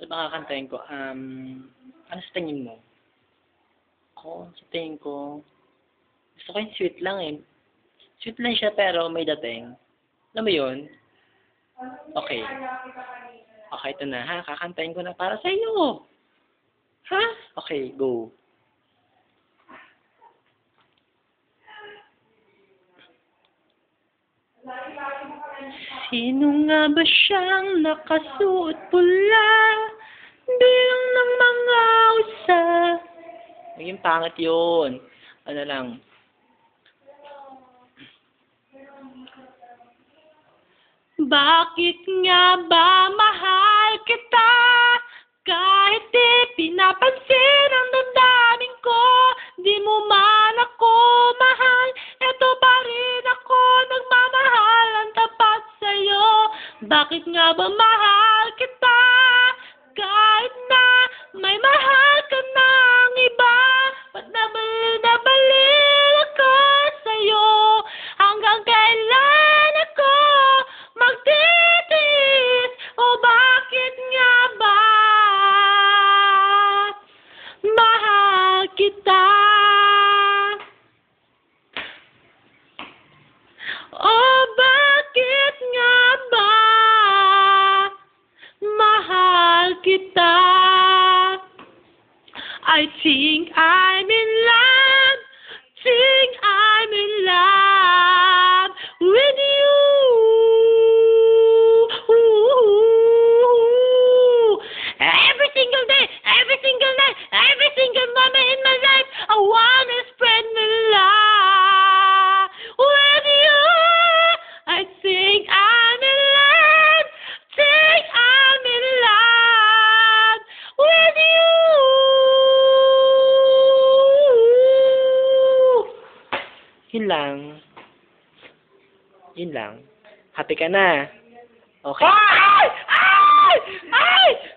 Ano ba kakantahin ko? Ano sa tingin mo? Ako, sa tingin ko, gusto ko yung sweet lang eh. Sweet lang siya pero may dating. Alam mo yun? Okay. Okay, ito na ha. Kakantahin ko na para sa iyo. Ha? Okay, go. Sino nga ba siyang nakasuot pula bilang ng mga usa? Naging pangit yun. Ano lang. Bakit nga ba mahal kita? Kahit di pinapansin ang damdamin ko, di mo man ako mahal, eto pa rin ako nagmamahal ang tapat sa'yo. Bakit nga ba mahal kita? Kahit na may mahal ka ng iba, ba't nabalil ako sa'yo? Hanggang kailan ako magtitiis? O bakit nga ba mahal kita? O bakit nga ba mahal kita? I think I'm in love, think I'm in love with you. Every single day, every single night, every single moment in my life, I wanna spread my love with you. I think I'm in love, think I'm in love with you. Yun lang. Yun lang. Happy ka na? Okay. Ay! Ay! Ay!